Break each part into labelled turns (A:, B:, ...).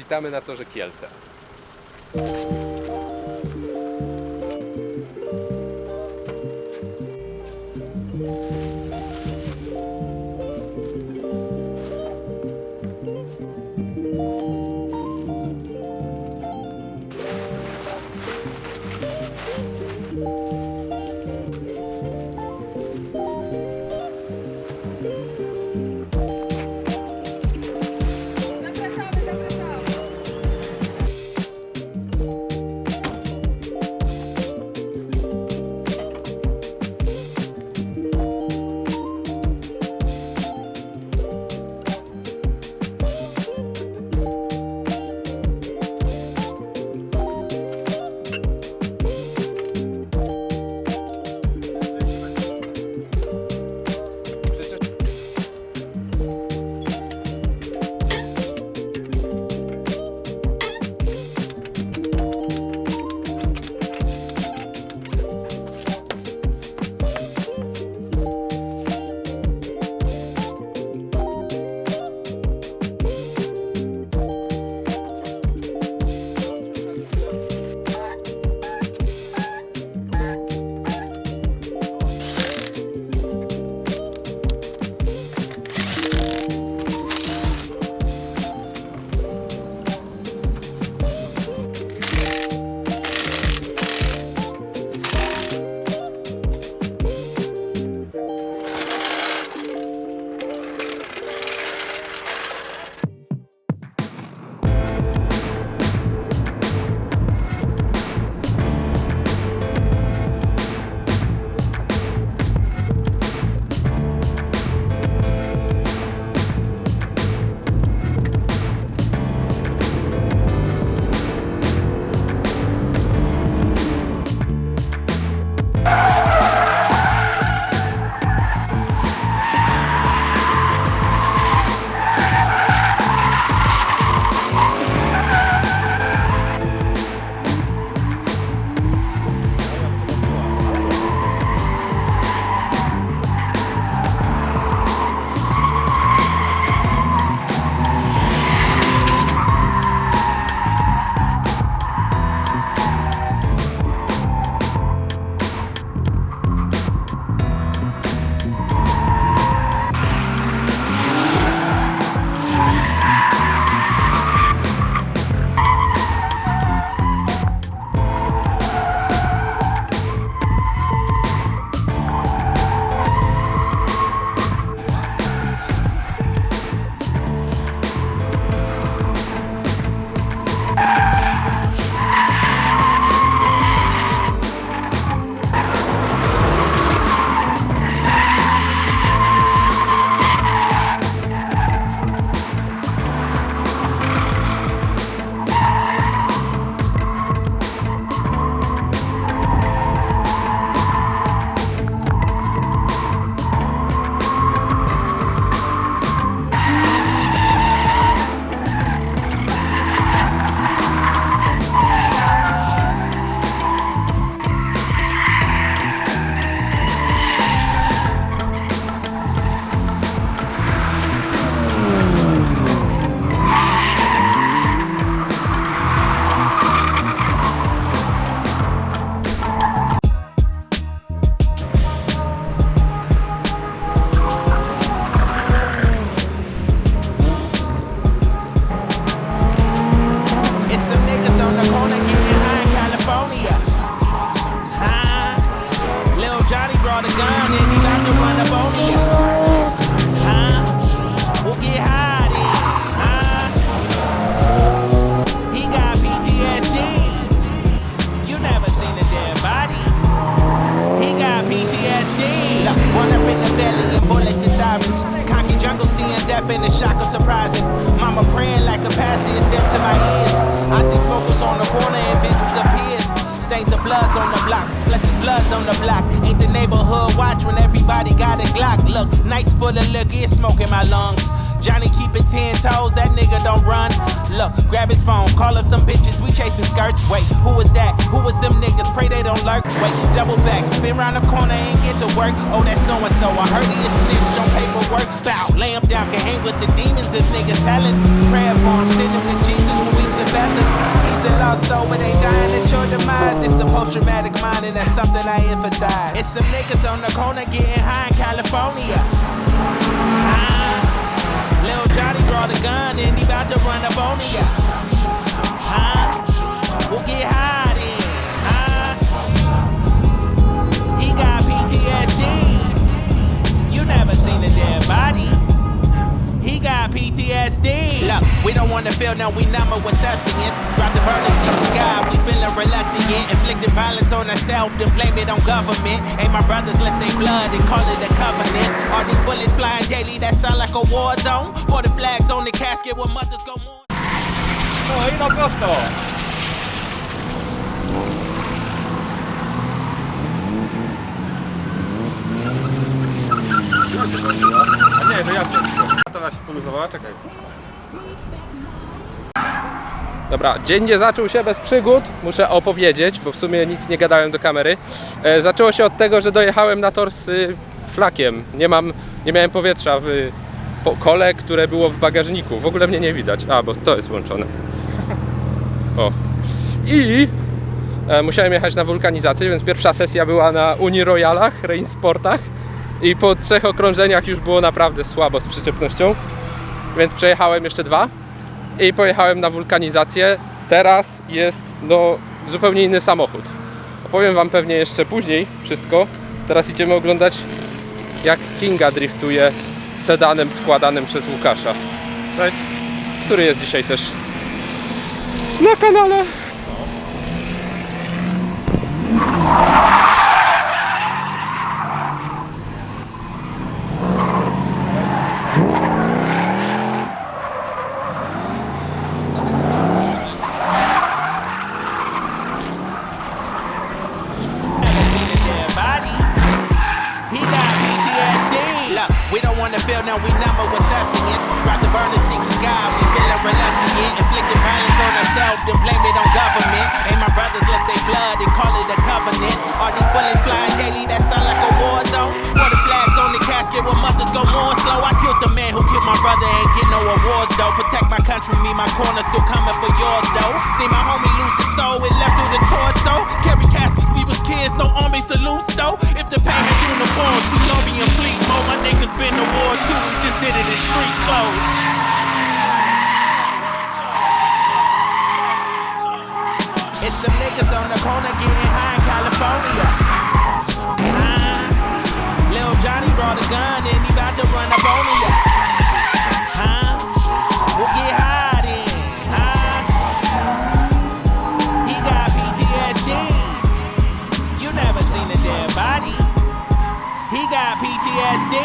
A: Witamy na torze Kielce.
B: In the shock of surprising. Mama praying like a passing is deaf to my ears. I see smokers on the corner and visions appears. Stains of bloods on the block, plus his blood's on the block. Ain't the neighborhood watch when everybody got a Glock. Look, nights full of liquor, it's smoke in my lungs. Johnny keeping 10 toes, that nigga don't run. Look, grab his phone, call up some bitches, we chasing skirts. Wait, who was that? Who was them niggas? Pray they don't lurk. Wait, double back, spin round the corner and get to work. Oh, that's so-and-so, I heard he is snitch on paperwork. Bow, lay him down, can hang with the demons if niggas telling. Prayer for him, send him to Jesus. lost soul, but ain't dying at your demise. It's a post-traumatic mind, and that's something I emphasize. It's some niggas on the corner getting high in California. Lil Johnny brought a gun and he bout to run up on ya. We'll get high then. He got PTSD. You never seen a dead body. He got PTSD. Look, we don't wanna feel no, we number with substance. Drop the burden, seeking God, we feeling reluctant. Inflicting violence on ourselves, then blame it on government. Ain't my brothers, let's stay blood and call it a covenant. All these bullets flying daily, that sound like a war zone. For the flags on the casket where mothers go mourn.
A: No i na prosto. A nie, to ja teraz się poluzowała, czekaj.
C: Dobra, dzień nie zaczął się bez przygód, muszę opowiedzieć, bo w sumie nic nie gadałem do kamery. Zaczęło się od tego, że dojechałem na tor z flakiem. Nie miałem powietrza w kole, które było w bagażniku. W ogóle mnie nie widać. A, bo to jest włączone. O. I musiałem jechać na wulkanizację, więc pierwsza sesja była na Uniroyalach, Reinsportach. I po 3 okrążeniach już było naprawdę słabo z przyczepnością. Więc przejechałem jeszcze 2 i pojechałem na wulkanizację. Teraz jest zupełnie inny samochód. Opowiem wam pewnie jeszcze później wszystko. Teraz idziemy oglądać, jak Kinga driftuje sedanem składanym przez Łukasza.
A: Cześć.
C: Który jest dzisiaj też na kanale.
B: Feel now we number with substance. Drop the burner, seeking God, we feeling reluctant. Inflicting violence on ourselves, then blame it on government. Ain't my brothers, let's stay blood and call it a covenant. All these bullets flying daily, that sound like a war zone. For the flags on the casket where mothers go more slow. I killed the man who killed my brother, ain't get no awards though. Protect my country, me, my corner still coming for yours though. See my homie lose his soul, it left through the torso. Carry caskets, we was kids, no army salutes though. If the pain had uniforms, we lobby in fleet mode. My niggas been to war too, we just did it in street clothes. It's some niggas on the corner getting high in California. Lil Johnny brought a gun and he bout to run up on ya. We'll get high then. He got PTSD. You never seen a dead body. He got PTSD.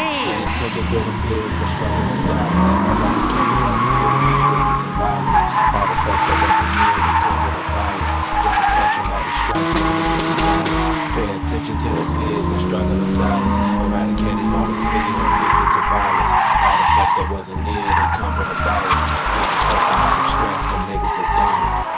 D: Attention to the pigs that struggle in silence. Eradicated all this fear, ignorance and violence. All the folks that wasn't near, they come with a bias. This is post-traumatic stress, this is violence. Pay attention to the pigs that struggle in silence. Eradicated all this fear, addicted to violence. All the folks that wasn't near, they come with a bias. This is post-traumatic stress from niggas that's dying.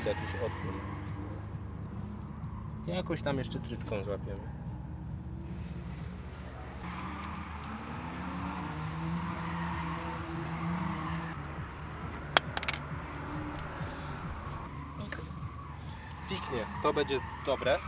C: jakiś otwór. Jakoś tam jeszcze trytką złapiemy. Piknie, to będzie dobre.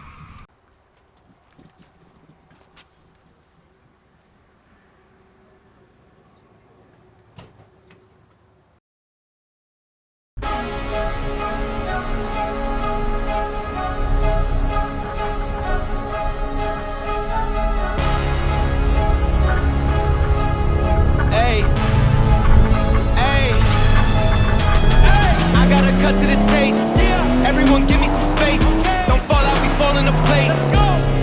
B: Hey, hey, I gotta cut to the chase. Everyone give me some space. Don't fall out, we fall into place.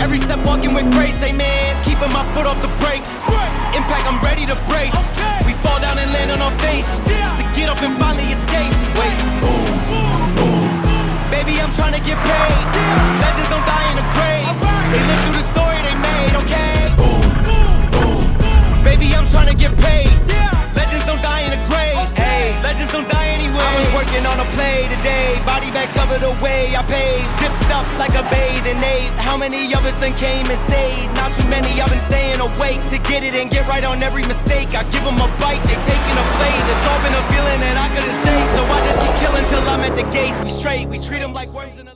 B: Every step walking with grace, amen. Keeping my foot off the brakes. Impact, I'm ready to brace. We fall down and land on our face. Just to get up and finally escape. Wait, boom, boom. Baby, I'm trying to get paid. Legends don't die in a grave. They live through the story they made, okay? Boom, boom. Baby, I'm trying to get paid. Legends don't die in a grave. Hey, legends don't die anyway. I was working on a play today. Body bags covered away. I paved, zipped up like a bathing ape. How many of us then came and stayed? Not too many. I've been staying awake to get it and get right on every mistake. I give them a bite, they taking a plate. It's all been a feeling that I couldn't shake. So I just keep killing till I'm at the gates. We straight, we treat them like worms in a...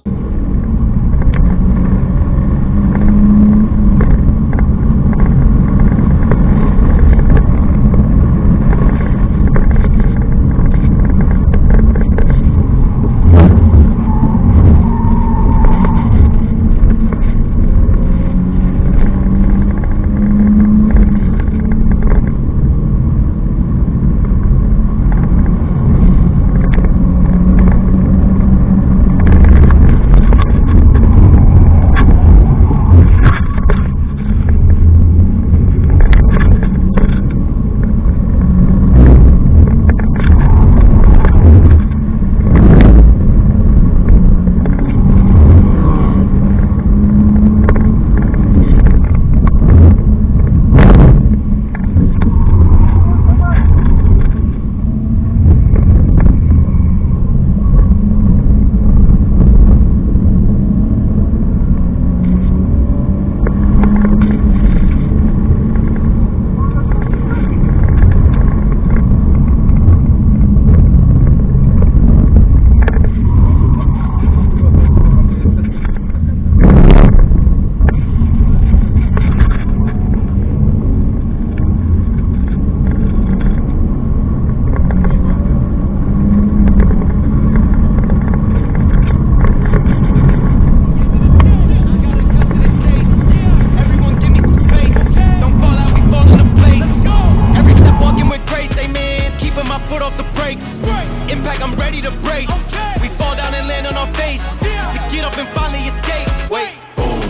B: Impact, I'm ready to brace. We fall down and land on our face. Just to get up and finally escape. Wait, boom,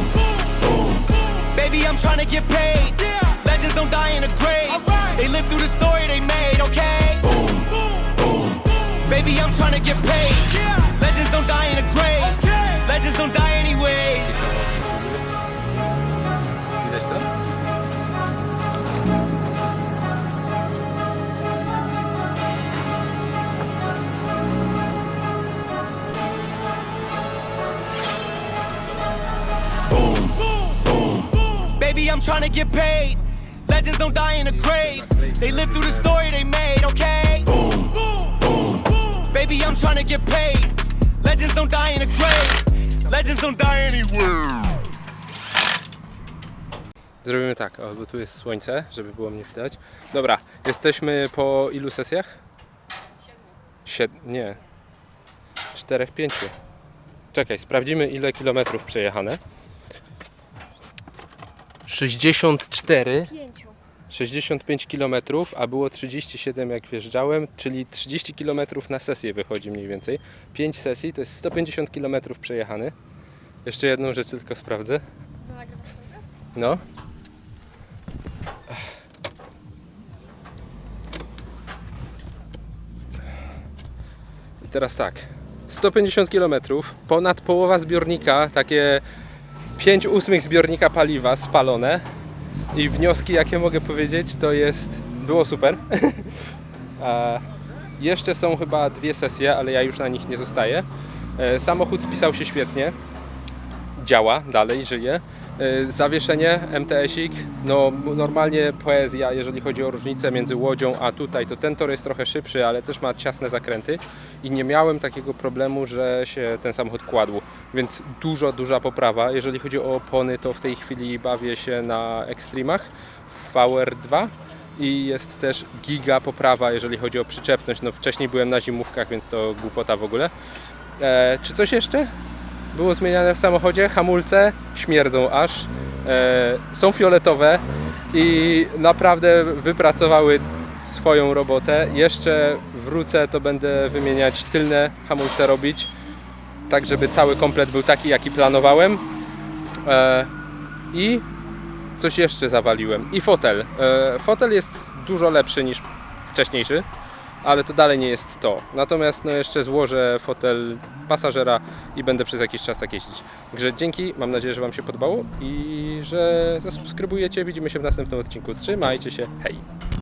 B: boom. Baby, I'm trying to get paid. Legends don't die in a grave. They live through the story they made, okay? Boom, boom. Baby, I'm trying to get paid. Legends don't die in a grave. Legends don't die anyways.
C: Widać to?
B: Baby, I'm trying to get paid. Legends don't die in a grave. They live through the story they made, okay? Boom, boom. Baby, I'm trying to get paid. Legends don't die in a grave. Legends don't die anywhere.
C: Zrobimy tak, o, bo tu jest słońce, żeby było mnie widać. Dobra, jesteśmy po ilu sesjach? 7. Nie. 4-5. Czekaj, sprawdzimy ile kilometrów przejechane. 65 km, a było 37 jak wjeżdżałem, czyli 30 km na sesję wychodzi mniej więcej. 5 sesji to jest 150 km przejechany. Jeszcze jedną rzecz tylko sprawdzę. No. I teraz tak. 150 km, ponad połowa zbiornika, takie 5/8 zbiornika paliwa spalone. I wnioski jakie mogę powiedzieć to jest, było super. Jeszcze są chyba 2 sesje, ale ja już na nich nie zostaję. Samochód spisał się świetnie, działa, dalej żyje. Zawieszenie MTS-ik, no normalnie poezja, jeżeli chodzi o różnicę między Łodzią a tutaj, to ten tor jest trochę szybszy, ale też ma ciasne zakręty i nie miałem takiego problemu, że się ten samochód kładł, więc duża poprawa. Jeżeli chodzi o opony, to w tej chwili bawię się na Extremach w VR2 i jest też giga poprawa, jeżeli chodzi o przyczepność. No wcześniej byłem na zimówkach, więc to głupota w ogóle. Czy coś jeszcze było zmieniane w samochodzie? Hamulce śmierdzą aż, są fioletowe i naprawdę wypracowały swoją robotę. Jeszcze wrócę, to będę wymieniać tylne hamulce robić, tak żeby cały komplet był taki, jaki planowałem. I coś jeszcze zawaliłem. I fotel. Fotel jest dużo lepszy niż wcześniejszy, ale to dalej nie jest to. Natomiast no jeszcze złożę fotel pasażera i będę przez jakiś czas tak jeździć. Także dzięki, mam nadzieję, że Wam się podobało i że zasubskrybujecie. Widzimy się w następnym odcinku. Trzymajcie się, hej!